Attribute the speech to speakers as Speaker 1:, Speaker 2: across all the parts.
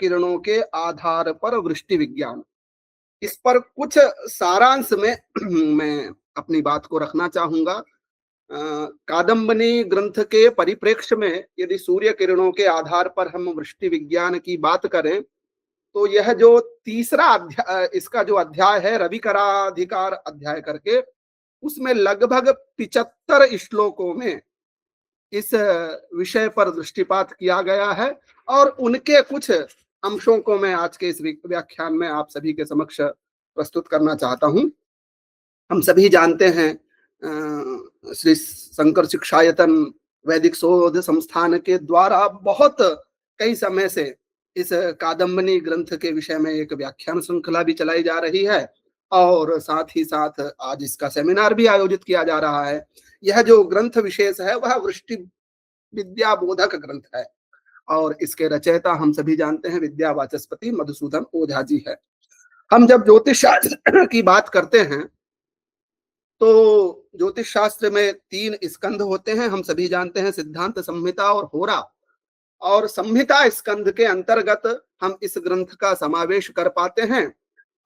Speaker 1: किरणों के आधार पर वृष्टि विज्ञान, इस पर कुछ सारांश में मैं अपनी बात को रखना चाहूंगा। कादम्बनी ग्रंथ के परिप्रेक्ष्य में यदि सूर्य किरणों के आधार पर हम वृष्टि विज्ञान की बात करें, तो यह जो तीसरा अध्याय, इसका जो अध्याय है रविकराधिकार अध्याय करके, उसमें लगभग 75 श्लोकों में इस विषय पर दृष्टिपात किया गया है और उनके कुछ अंशों को मैं आज के इस व्याख्यान में आप सभी के समक्ष प्रस्तुत करना चाहता हूं। हम सभी जानते हैं श्री शंकर शिक्षायतन वैदिक शोध संस्थान के द्वारा बहुत कई समय से इस कादम्बनी ग्रंथ के विषय में एक व्याख्यान श्रृंखला भी चलाई जा रही है और साथ ही साथ आज इसका सेमिनार भी आयोजित किया जा रहा है। यह जो ग्रंथ विशेष है वह वृष्टि विद्या बोधक ग्रंथ है और इसके रचयिता हम सभी जानते हैं विद्या वाचस्पति मधुसूदन ओझा जी है। हम जब ज्योतिष शास्त्र की बात करते हैं तो ज्योतिष शास्त्र में 3 स्कंध होते हैं, हम सभी जानते हैं, सिद्धांत, संहिता और होरा। और संहिता स्कंध के अंतर्गत हम इस ग्रंथ का समावेश कर पाते हैं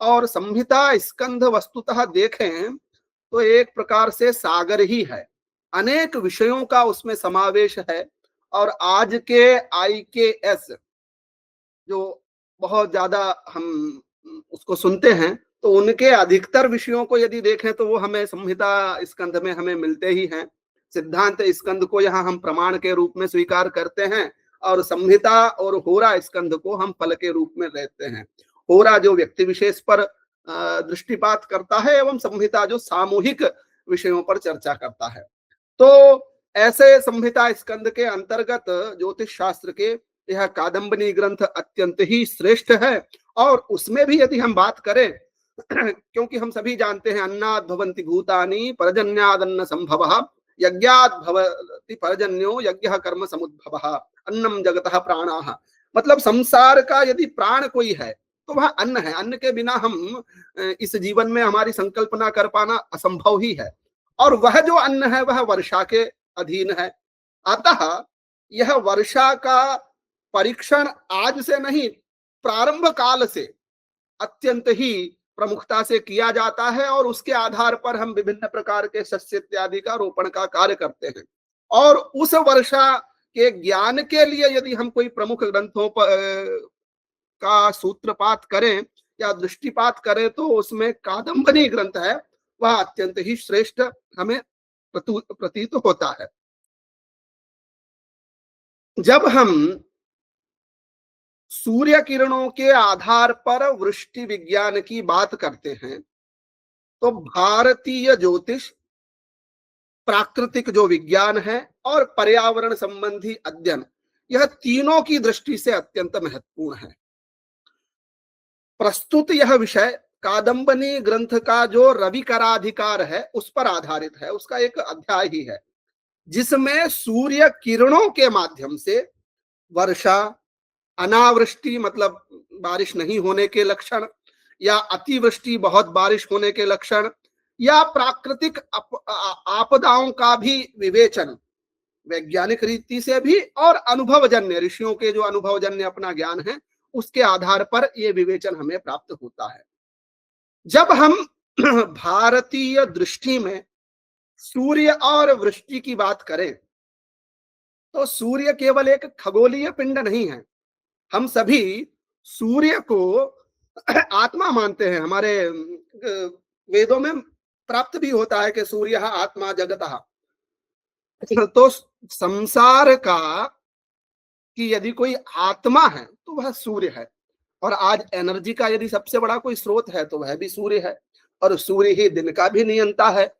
Speaker 1: और संहिता स्कंध वस्तुतः देखें तो एक प्रकार से सागर ही है, अनेक विषयों का उसमें समावेश है। और आज के IKS जो बहुत ज्यादा हम उसको सुनते हैं तो उनके अधिकतर विषयों को यदि देखें तो वो हमें संहिता स्कंध में हमें मिलते ही हैं। सिद्धांत स्कंध को यहाँ हम प्रमाण के रूप में स्वीकार करते हैं और संहिता और होरा स्कंध को हम फल के रूप में लेते हैं। होरा जो व्यक्ति विशेष पर दृष्टिपात करता है एवं संहिता जो सामूहिक विषयों पर चर्चा करता है। तो ऐसे संहिता स्कंद के अंतर्गत ज्योतिष शास्त्र के यह कादम्बनी ग्रंथ अत्यंत ही श्रेष्ठ है। और उसमें भी यदि हम बात करें क्योंकि हम सभी जानते हैं अन्नाद् भवन्ति भूतानि पर्जन्यादन्न संभवः यज्ञाद् भवति पर्जन्यो यज्ञः कर्म समुद्भवः अन्नम जगतः प्राणाः। मतलब संसार का यदि प्राण कोई है तो वह अन्न है। अन्न के बिना हम इस जीवन में हमारी संकल्पना कर पाना असंभव ही है और वह जो अन्न है वह वर्षा के अधीन है। अतः यह वर्षा का परीक्षण आज से नहीं, प्रारंभ काल से अत्यंत ही प्रमुखता से किया जाता है और उसके आधार पर हम विभिन्न प्रकार के सस्य इत्यादि का रोपण का कार्य करते हैं। और उस वर्षा के ज्ञान के लिए यदि हम कोई प्रमुख ग्रंथों पर का सूत्रपात करें या दृष्टिपात करें तो उसमें कादम्बनी ग्रंथ है वह अत्यंत ही श्रेष्ठ हमें प्रतीत होता है। जब हम सूर्य किरणों के आधार पर वृष्टि विज्ञान की बात करते हैं तो भारतीय ज्योतिष, प्राकृतिक जो विज्ञान है और पर्यावरण संबंधी अध्ययन, यह तीनों की दृष्टि से अत्यंत महत्वपूर्ण है। प्रस्तुत यह विषय कादम्बनी ग्रंथ का जो रविकराधिकार है उस पर आधारित है। उसका एक अध्याय ही है जिसमें सूर्य किरणों के माध्यम से वर्षा, अनावृष्टि मतलब बारिश नहीं होने के लक्षण, या अतिवृष्टि बहुत बारिश होने के लक्षण, या प्राकृतिक आपदाओं का भी विवेचन वैज्ञानिक रीति से भी और अनुभवजन्य, ऋषियों के जो अनुभवजन्य अपना ज्ञान है उसके आधार पर यह विवेचन हमें प्राप्त होता है। जब हम भारतीय दृष्टि में सूर्य और वृष्टि की बात करें तो सूर्य केवल एक खगोलीय पिंड नहीं है। हम सभी सूर्य को आत्मा मानते हैं। हमारे वेदों में प्राप्त भी होता है कि सूर्य आत्मा जगतः। तो संसार का कि यदि कोई आत्मा है तो वह सूर्य है और आज एनर्जी का यदि सबसे बड़ा कोई स्रोत है तो वह भी सूर्य है। और सूर्य ही दिन का भी नियंता है,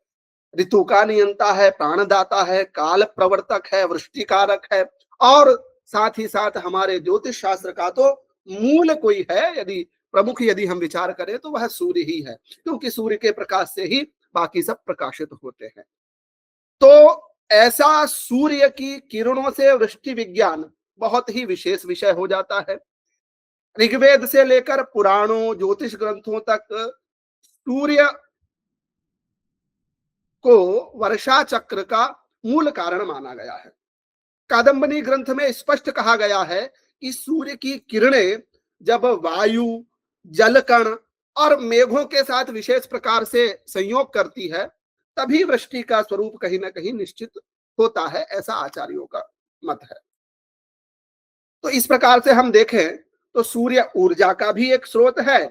Speaker 1: ऋतु का नियंता है, प्राणदाता है, काल प्रवर्तक है, वृष्टिकारक है और साथ ही साथ हमारे ज्योतिष शास्त्र का तो मूल कोई है, यदि प्रमुख यदि हम विचार करें तो वह सूर्य ही है, क्योंकि सूर्य के प्रकाश से ही बाकी सब प्रकाशित होते हैं। तो ऐसा सूर्य की किरणों से वृष्टि विज्ञान बहुत ही विशेष विषय हो जाता है। ऋग्वेद से लेकर पुराणों, ज्योतिष ग्रंथों तक सूर्य को वर्षा चक्र का मूल कारण माना गया है। कादम्बनी ग्रंथ में स्पष्ट कहा गया है कि सूर्य की किरणें जब वायु, जलकण और मेघों के साथ विशेष प्रकार से संयोग करती है, तभी वृष्टि का स्वरूप कहीं ना कहीं निश्चित होता है, ऐसा आचार्यों का मत है। तो इस प्रकार से हम देखें तो सूर्य ऊर्जा का भी एक स्रोत है,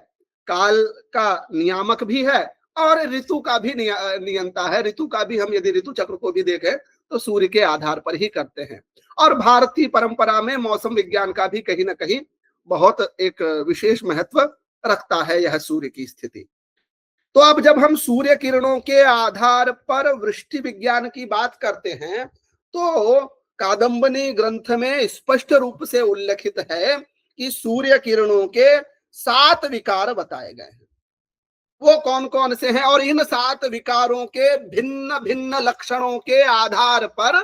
Speaker 1: काल का नियामक भी है, और ऋतु का भी नियंता है। ऋतु का भी हम यदि ऋतु चक्र को भी देखें तो सूर्य के आधार पर ही करते हैं। और भारतीय परंपरा में मौसम विज्ञान का भी कहीं ना कहीं बहुत एक विशेष महत्व रखता है यह सूर्य की स्थिति। तो अब जब हम सूर्य किरणों के आधार पर वृष्टि विज्ञान की बात करते हैं, तो कादंबनी ग्रंथ में स्पष्ट रूप से उल्लेखित है कि सूर्य किरणों के 7 विकार बताए गए हैं। वो कौन कौन से हैं, और इन 7 विकारों के भिन्न भिन्न लक्षणों के आधार पर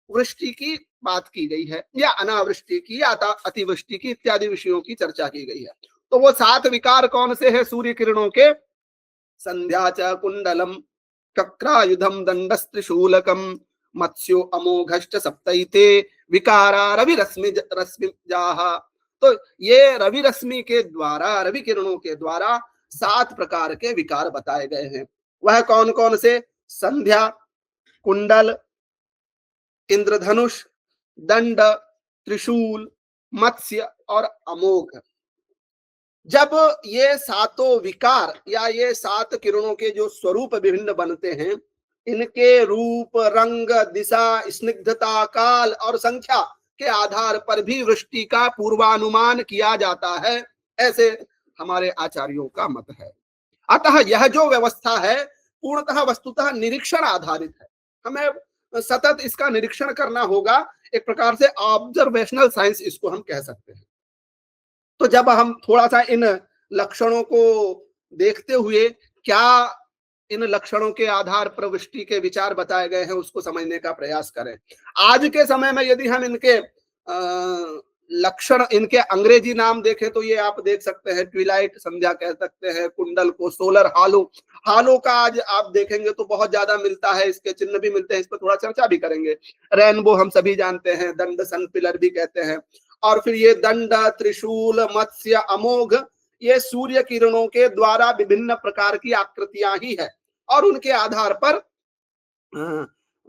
Speaker 1: वृष्टि की बात की गई है, या अनावृष्टि की, या अतिवृष्टि की, इत्यादि विषयों की चर्चा की गई है। तो वो 7 विकार कौन से हैं सूर्य किरणों के? संध्या च कुंडलम, चक्रायुधम, दंडस्त्रिशूलकम, मत्स्यो अमोघश्च सप्तैते विकारा रवि रश्मि रश्मिजाः। तो ये रवि रश्मि के द्वारा, रवि किरणों के द्वारा 7 प्रकार के विकार बताए गए हैं। वह कौन कौन से? संध्या, कुंडल, इंद्रधनुष, दंड, त्रिशूल, मत्स्य और अमोघ। जब ये 7 विकार या ये 7 किरणों के जो स्वरूप विभिन्न बनते हैं, इनके रूप, रंग, दिशा, स्निग्धता, काल और संख्या के आधार पर भी वृष्टि का पूर्वानुमान किया जाता है, ऐसे हमारे आचार्यों का मत है। अतः यह जो व्यवस्था है पूर्णतः वस्तुतः निरीक्षण आधारित है। हमें सतत इसका निरीक्षण करना होगा, एक प्रकार से ऑब्जर्वेशनल साइंस इसको हम कह सकते हैं। तो जब हम थोड़ा सा इन लक्षणों को देखते हुए, क्या इन लक्षणों के आधार पर वृष्टि के विचार बताए गए हैं, उसको समझने का प्रयास करें। आज के समय में यदि हम इनके लक्षण, इनके अंग्रेजी नाम देखें तो ये आप देख सकते हैं, ट्विलाइट संध्या कह सकते हैं, कुंडल को सोलर हालो, हालो का आज आप देखेंगे तो बहुत ज्यादा मिलता है, इसके चिन्ह भी मिलते हैं, इस पर थोड़ा चर्चा भी करेंगे। रेनबो हम सभी जानते हैं, दंड, सन पिलर भी कहते हैं। और फिर ये दंड, त्रिशूल, मत्स्य, अमोघ, ये सूर्य किरणों के द्वारा विभिन्न प्रकार की आकृतियां ही है, और उनके आधार पर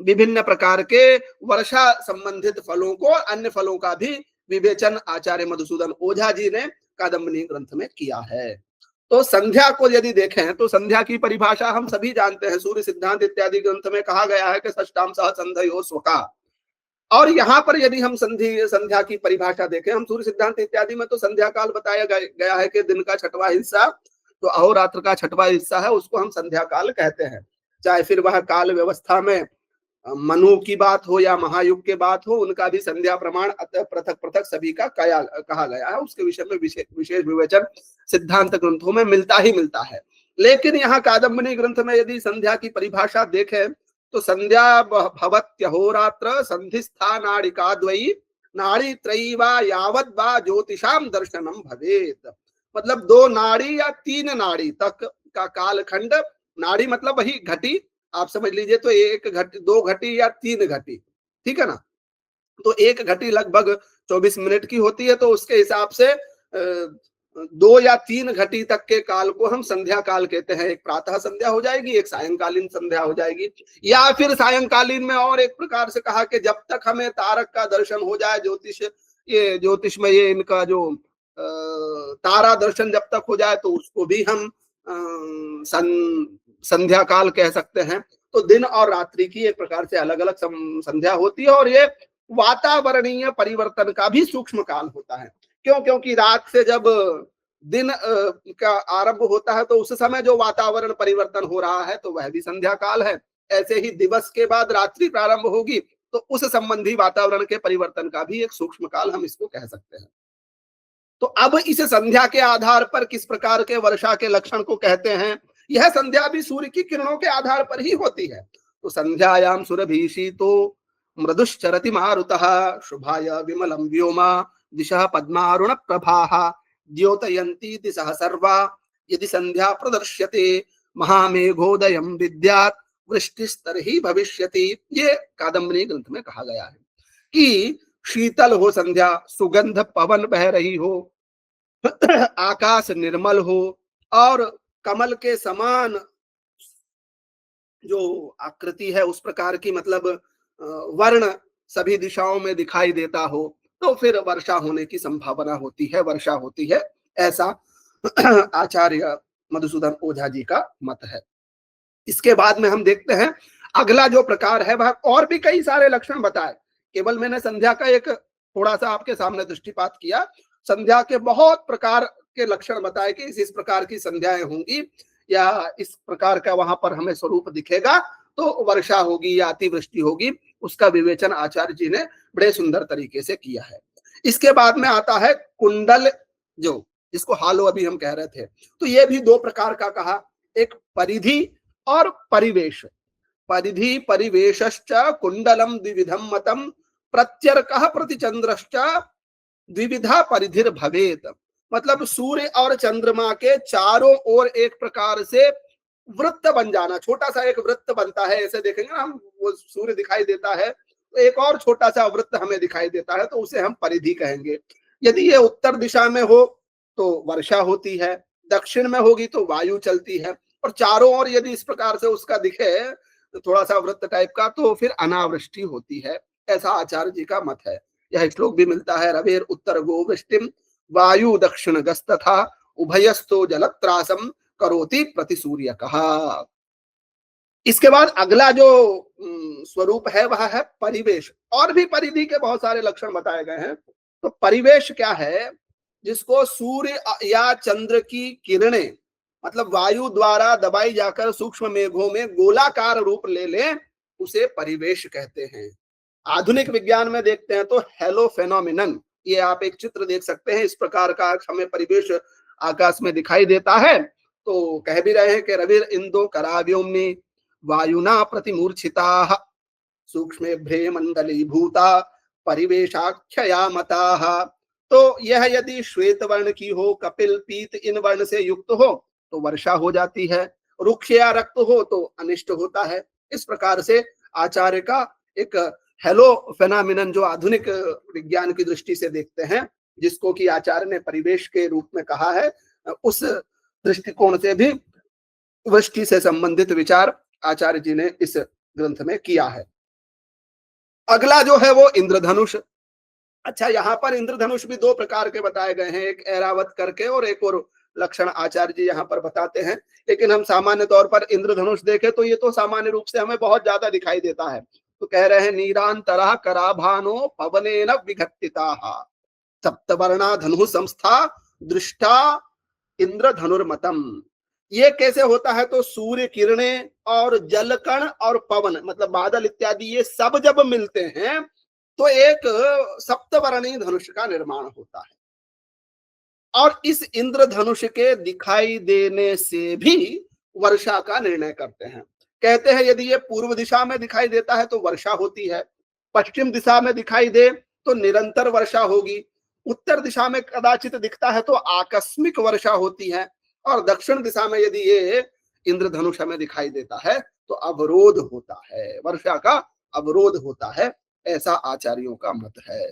Speaker 1: विभिन्न प्रकार के वर्षा संबंधित फलों को, अन्य फलों का भी विवेचन आचार्य मधुसूदन ओझा जी ने कादम्बनी ग्रंथ में किया है। तो संध्या को यदि देखें तो संध्या की परिभाषा हम सभी जानते हैं, सूर्य सिद्धांत इत्यादि ग्रंथ में कहा गया है कि षष्ठाम सह संध्यो स्वका। और यहाँ पर यदि हम संध्या की परिभाषा देखें, हम सूर्य सिद्धांत इत्यादि में तो संध्या काल बताया गया है कि दिन का 6वां हिस्सा, तो अहोरात्र का 6वां हिस्सा है, उसको हम संध्या काल कहते हैं। चाहे फिर वह काल व्यवस्था में मनु की बात हो या महायुग के बात हो, उनका भी संध्या प्रमाण पृथक पृथक सभी का कहा गया है। उसके विषय में विशेष विवेचन सिद्धांत ग्रंथों में मिलता ही मिलता है। लेकिन यहाँ कादम्बनी ग्रंथ में यदि संध्या की परिभाषा देखें तो संध्या भवत्यहोरात्र संधिस्था नाड़िका द्वयी नाड़ी त्रयी वा यावद वा ज्योतिषाम दर्शनम भवेत। मतलब 2 नाड़ी या 3 नाड़ी तक का कालखंड, नाड़ी मतलब वही घटी, आप समझ लीजिए, तो 1 घटी, 2 घटी या 3 घटी, ठीक है ना। तो 1 घटी लगभग 24 मिनट की होती है, तो उसके हिसाब से 2 या 3 घटी तक के काल को हम संध्या काल कहते हैं। एक प्रातः संध्या हो जाएगी, एक सायंकालीन संध्या हो जाएगी, या फिर सायंकालीन में और एक प्रकार से कहा कि जब तक हमें तारक का दर्शन हो जाए, ज्योतिष में ये इनका जो तारा दर्शन जब तक हो जाए, तो उसको भी हम संध्या काल कह सकते हैं। तो दिन और रात्रि की एक प्रकार से अलग अलग संध्या होती है, और ये वातावरणीय परिवर्तन का भी सूक्ष्म काल होता है। क्यों? क्योंकि रात से जब दिन का आरंभ होता है तो उस समय जो वातावरण परिवर्तन हो रहा है तो वह भी संध्या काल है। ऐसे ही दिवस के बाद रात्रि प्रारंभ होगी तो उस संबंधी वातावरण के परिवर्तन का भी एक सूक्ष्म काल हम इसको कह सकते हैं। तो अब इस संध्या के आधार पर किस प्रकार के वर्षा के लक्षण को कहते हैं, यह संध्या भी सूर्य की किरणों के आधार पर ही होती है। तो संध्यायाम सुरभि तो मृदुश्चरति मारुतः शुभाय विमलम व्योमा दिशः पद्मारुण प्रभाः द्योतयन्ति दिशः सर्वा यदि संध्या प्रदर्श्यते महामेघोदयं विद्यात् वृष्टिस्तर्हि भविष्यति। ये कादम्बनी ग्रंथ में कहा गया है कि शीतल हो संध्या, सुगंध पवन बह रही हो, आकाश निर्मल हो और कमल के समान जो आकृति है उस प्रकार की, मतलब वर्ण सभी दिशाओं में दिखाई देता हो, तो फिर वर्षा होने की संभावना होती है, वर्षा होती है, ऐसा आचार्य मधुसूदन ओझा जी का मत है। इसके बाद में हम देखते हैं अगला जो प्रकार है वह और भी कई सारे लक्षण बताए, केवल मैंने संध्या का एक थोड़ा सा आपके सामने दृष्टिपात किया। संध्या के बहुत प्रकार के लक्षण बताए कि इस प्रकार की संध्याएं होंगी या इस प्रकार का वहां पर हमें स्वरूप दिखेगा तो वर्षा होगी या अतिवृष्टि होगी, उसका विवेचन आचार्य जी ने बड़े सुंदर तरीके से किया है। इसके बाद में आता है कुंडल, जो जिसको हालो अभी हम कह रहे थे, तो ये भी दो प्रकार का कहा, एक परिधि और परिवेश। परिधि परिवेशश्च कुंडलम द्विविधम मतम प्रत्यर्कः प्रतिचंद्रश्च द्विविधा परिधिर भवेत। मतलब सूर्य और चंद्रमा के चारों ओर एक प्रकार से वृत्त बन जाना, छोटा सा एक वृत्त बनता है, ऐसे देखेंगे ना हम, वो सूर्य दिखाई देता है तो एक और छोटा सा वृत्त हमें दिखाई देता है, तो उसे हम परिधि कहेंगे। यदि ये उत्तर दिशा में हो तो वर्षा होती है, दक्षिण में होगी तो वायु चलती है, और चारों ओर यदि इस प्रकार से उसका दिखे तो थोड़ा सा वृत्त टाइप का, तो फिर अनावृष्टि होती है, ऐसा आचार्य जी का मत है। यह श्लोक भी मिलता है, रवेर उत्तर गोवृष्टिम वायु दक्षिण गस्तथा उभयस्तो जलत्रासम करोति प्रति सूर्य कहा। इसके बाद अगला जो स्वरूप है वह है परिवेश। और भी परिधि के बहुत सारे लक्षण बताए गए हैं। तो परिवेश क्या है? जिसको सूर्य या चंद्र की किरणें, मतलब वायु द्वारा दबाई जाकर सूक्ष्म मेघों में गोलाकार रूप ले ले, उसे परिवेश कहते हैं। आधुनिक विज्ञान में देखते हैं तो हेलो फेनोमिनन, ये आप एक चित्र देख सकते हैं, इस प्रकार का हमें परिवेश आकाश में दिखाई देता है। तो कह भी रहे हैं कि रविर इंदो कराव्योम्नि वायुना प्रतिमूर्छिताः सूक्ष्मेभ्ये मंडलीभूता परिवेशाख्यया मताः। तो यह यदि श्वेत वर्ण की हो, कपिल पीत इन वर्ण से युक्त हो तो वर्षा हो जाती है, रुक्ष या रक्त हो तो अनिष्ट होता है। इस प्रकार से आचार्य का एक हेलो फेनामिनन जो आधुनिक विज्ञान की दृष्टि से देखते हैं, जिसको कि आचार्य ने परिवेश के रूप में कहा है, उस दृष्टिकोण से भी वृष्टि से संबंधित विचार आचार्य जी ने इस ग्रंथ में किया है। अगला जो है वो इंद्रधनुष। अच्छा, यहाँ पर इंद्रधनुष भी दो प्रकार के बताए गए हैं, एक ऐरावत करके और एक और लक्षण आचार्य जी यहाँ पर बताते हैं। लेकिन हम सामान्य तौर पर इंद्रधनुष देखें तो ये तो सामान्य रूप से हमें बहुत ज्यादा दिखाई देता है। तो कह रहे हैं नीरांतरा कराभानो पवनेन विघट्टिताः सप्तवर्णा धनु संस्था दृष्टा इंद्रधनुर्मतम। ये कैसे होता है? तो सूर्य किरणें और जलकण और पवन, मतलब बादल इत्यादि, ये सब जब मिलते हैं तो एक सप्तवर्णीय धनुष का निर्माण होता है। और इस इंद्रधनुष के दिखाई देने से भी वर्षा का निर्णय करते हैं। कहते हैं यदि ये पूर्व दिशा में दिखाई देता है तो वर्षा होती है, पश्चिम दिशा में दिखाई दे तो निरंतर वर्षा होगी, उत्तर दिशा में कदाचित दिखता है तो आकस्मिक वर्षा होती है, और दक्षिण दिशा में यदि ये इंद्रधनुष हमें दिखाई देता है तो अवरोध होता है, वर्षा का अवरोध होता है, ऐसा आचार्यों का मत है।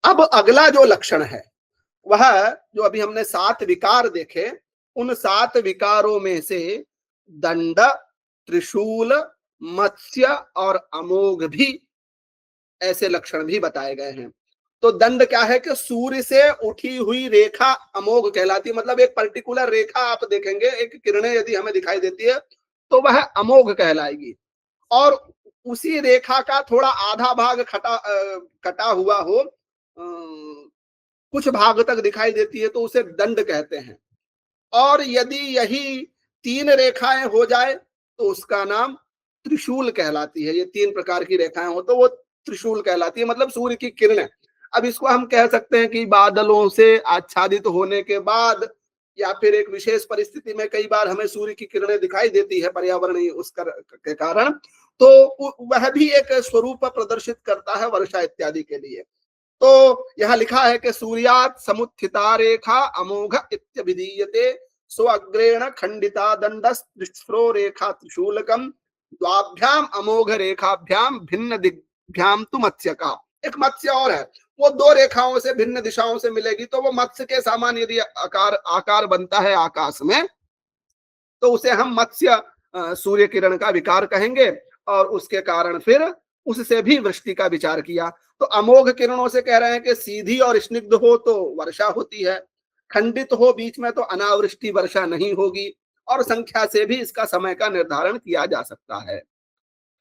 Speaker 1: अब अगला जो लक्षण है वह, जो अभी हमने 7 विकार देखे, उन 7 विकारों में से दंड, त्रिशूल, मत्स्य और अमोघ भी, ऐसे लक्षण भी बताए गए हैं। तो दंड क्या है कि सूर्य से उठी हुई रेखा अमोघ कहलाती है, मतलब एक पर्टिकुलर रेखा आप देखेंगे, एक किरणें यदि हमें दिखाई देती है तो वह अमोघ कहलाएगी। और उसी रेखा का थोड़ा आधा भाग कटा हुआ हो, कुछ भाग तक दिखाई देती है तो उसे दंड कहते हैं। और यदि यही 3 रेखाएं हो जाए तो उसका नाम त्रिशूल कहलाती है। ये 3 प्रकार की रेखाएं हो तो वो त्रिशूल कहलाती है, मतलब सूर्य की किरणें। अब इसको हम कह सकते हैं कि बादलों से आच्छादित होने के बाद या फिर एक विशेष परिस्थिति में कई बार हमें सूर्य की किरणें दिखाई देती है पर्यावरणीय के कारण, तो वह भी एक स्वरूप प्रदर्शित करता है वर्षा इत्यादि के लिए। तो यहाँ लिखा है कि सूर्यात् समुत्थिता रेखा अमोघ इत्यभिधीयते स्वअग्रेण खंडिता दंडस्त्रिस्रो रेखा त्रिशूलकम द्वाभ्याम अमोघ रेखाभ्याम भिन्न दिग्भ्याम तु मत्स्य का। एक मत्स्य और है, वो दो रेखाओं से भिन्न दिशाओं से मिलेगी, तो वो मत्स्य के समान यदि आकार आकार बनता है आकाश में, तो उसे हम मत्स्य सूर्य किरण का विकार कहेंगे। और उसके कारण फिर उससे भी वृष्टि का विचार किया। तो अमोघ किरणों से कह रहे हैं कि सीधी और स्निग्ध हो तो वर्षा होती है, खंडित हो बीच में तो अनावृष्टि वर्षा नहीं होगी, और संख्या से भी इसका समय का निर्धारण किया जा सकता है।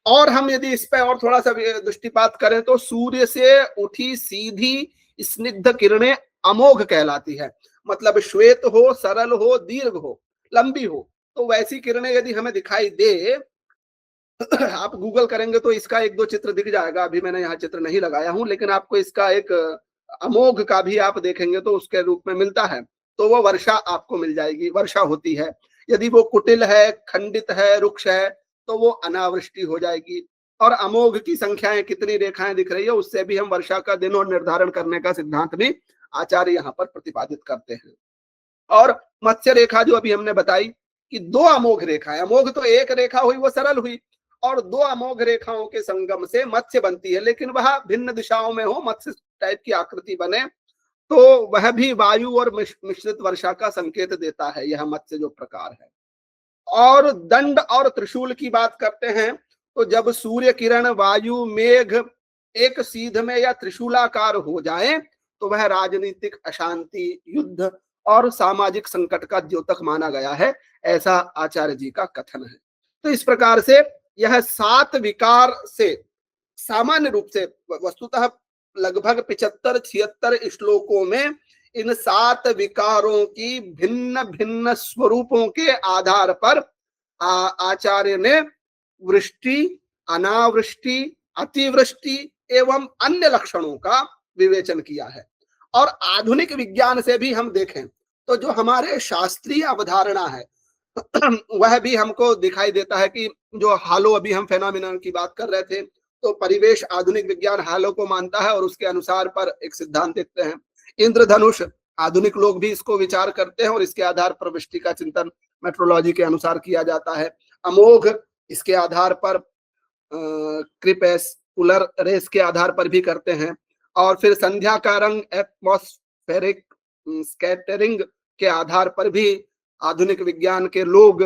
Speaker 1: और हम यदि इस पे और थोड़ा सा दृष्टिपात करें तो सूर्य से उठी सीधी स्निग्ध किरणें अमोघ कहलाती है। मतलब श्वेत हो, सरल हो, दीर्घ हो, लंबी हो, तो वैसी किरणें यदि हमें दिखाई दे, आप गूगल करेंगे तो इसका एक दो चित्र दिख जाएगा। अभी मैंने यहाँ चित्र नहीं लगाया हूं, लेकिन आपको इसका एक अमोघ का भी आप देखेंगे तो उसके रूप में मिलता है, तो वो वर्षा आपको मिल जाएगी, वर्षा होती है। यदि वो कुटिल है, खंडित है, रुक्ष है, तो वो अनावृष्टि हो जाएगी। और अमोघ की संख्याएं कितनी रेखाएं दिख रही है, उससे भी हम वर्षा का दिन और निर्धारण करने का सिद्धांत भी आचार्य यहाँ पर प्रतिपादित करते हैं। और मत्स्य रेखा जो अभी हमने बताई कि दो अमोघ रेखा है, अमोघ तो एक रेखा हुई वो सरल हुई, और दो अमोघ रेखाओं के संगम से मत्स्य बनती है, लेकिन वह भिन्न दिशाओं में हो, मत्स्य टाइप की आकृति बने, तो वह भी वायु और मिश्रित वर्षा का संकेत देता है, यह मत्स्य जो प्रकार है। और दंड और त्रिशूल की बात करते हैं तो जब सूर्य किरण, वायु, मेघ एक सीध में या त्रिशूलाकार हो जाए तो वह राजनीतिक अशांति, युद्ध और सामाजिक संकट का द्योतक माना गया है, ऐसा आचार्य जी का कथन है। तो इस प्रकार से यह 7 विकार से सामान्य रूप से वस्तुतः लगभग 75-76 श्लोकों में इन 7 विकारों की भिन्न भिन्न स्वरूपों के आधार पर आचार्य ने वृष्टि, अनावृष्टि, अतिवृष्टि एवं अन्य लक्षणों का विवेचन किया है। और आधुनिक विज्ञान से भी हम देखें तो जो हमारे शास्त्रीय अवधारणा है वह भी हमको दिखाई देता है कि जो हालो, अभी हम फेनोमेनन की बात कर रहे थे, तो परिवेश आधुनिक विज्ञान हालो को मानता है और उसके अनुसार पर एक सिद्धांत देखते हैं। इंद्रधनुष, आधुनिक लोग भी इसको विचार करते हैं और इसके आधार पर वृष्टि का चिंतन मेट्रोलॉजी के अनुसार किया जाता है। अमोघ, इसके आधार पर क्रिपेस, पुलर रेस के आधार पर भी करते हैं। और फिर संध्या का रंग, एटमॉस्फेरिक स्कैटरिंग के आधार पर भी आधुनिक विज्ञान के लोग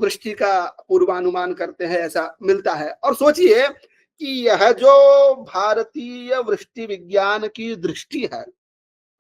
Speaker 1: वृष्टि का पूर्वानुमान करते हैं, ऐसा मिलता है। और सोचिए कि यह जो भारतीय वृष्टि विज्ञान की दृष्टि है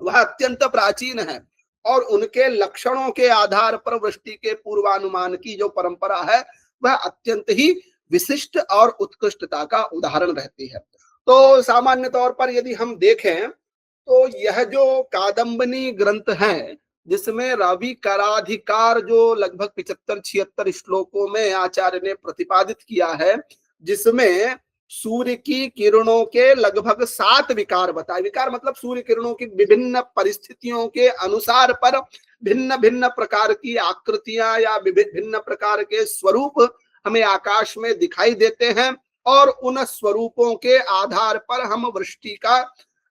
Speaker 1: वह अत्यंत प्राचीन है, और उनके लक्षणों के आधार पर वृष्टि के पूर्वानुमान की जो परंपरा है वह अत्यंत ही विशिष्ट और उत्कृष्टता का उदाहरण रहती है। तो सामान्य तौर पर यदि हम देखें तो यह जो कादम्बनी ग्रंथ है, जिसमें रवि कराधिकार जो लगभग 75-76 श्लोकों में आचार्य ने प्रतिपादित किया है, जिसमें सूर्य की किरणों के लगभग 7 विकार बताए। विकार मतलब सूर्य किरणों की विभिन्न परिस्थितियों के अनुसार पर भिन्न भिन्न प्रकार की आकृतियां या भिन्न प्रकार के स्वरूप हमें आकाश में दिखाई देते हैं, और उन स्वरूपों के आधार पर हम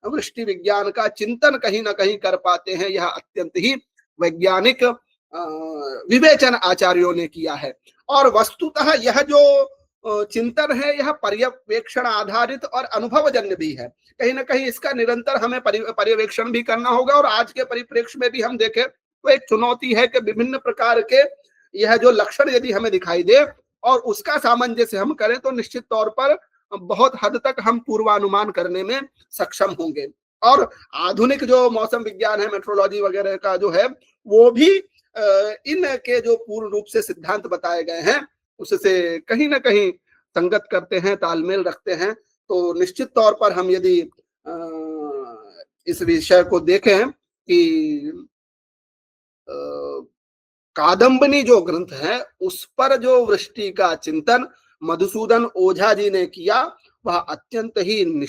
Speaker 1: वृष्टि विज्ञान का चिंतन कहीं ना कहीं कर पाते हैं। यह अत्यंत ही वैज्ञानिक विवेचन आचार्यों ने किया है। और वस्तुतः यह जो चिंतन है यह पर्यवेक्षण आधारित और अनुभवजन्य भी है। कहीं ना कहीं इसका निरंतर हमें पर्यवेक्षण भी करना होगा। और आज के परिप्रेक्ष्य में भी हम देखें तो एक चुनौती है कि विभिन्न प्रकार के यह जो लक्षण यदि हमें दिखाई दे और उसका सामंजस्य हम करें तो निश्चित तौर पर बहुत हद तक हम पूर्वानुमान करने में सक्षम होंगे। और आधुनिक जो मौसम विज्ञान है, मेट्रोलॉजी वगैरह का जो है, वो भी इनके जो पूर्ण रूप से सिद्धांत बताए गए हैं उससे कहीं ना कहीं संगत करते हैं, तालमेल रखते हैं। तो निश्चित तौर पर हम यदि इस विषय को देखें कि कादम्बनी जो ग्रंथ है उस पर जो वृष्टि का चिंतन मधुसूदन ओझा जी ने किया वह अत्यंत ही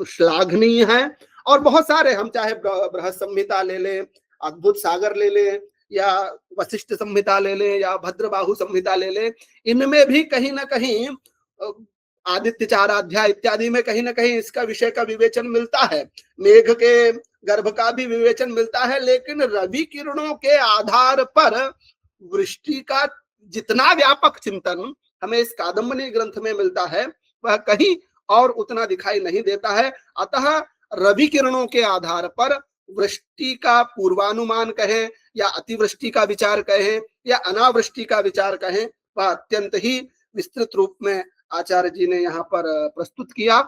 Speaker 1: श्लाघनीय है। और बहुत सारे, हम चाहे बृहद संहिता ले लें, अद्भुत सागर ले लें, या वशिष्ठ संहिता ले लें, या भद्रबाहु संहिता ले लें, इनमें भी कहीं ना कहीं आदित्य चाराध्याय इत्यादि में कहीं ना कहीं इसका विषय का विवेचन मिलता है, मेघ के गर्भ का भी विवेचन मिलता है। लेकिन रवि किरणों के आधार पर वृष्टि का जितना व्यापक चिंतन हमें इस कादम्बनी ग्रंथ में मिलता है वह कहीं और उतना दिखाई नहीं देता है। अतः रवि किरणों के आधार पर वृष्टि का पूर्वानुमान कहें या अतिवृष्टि का विचार कहें या अनावृष्टि का विचार कहें, वह अत्यंत ही विस्तृत रूप में आचार्य जी ने यहाँ पर प्रस्तुत किया।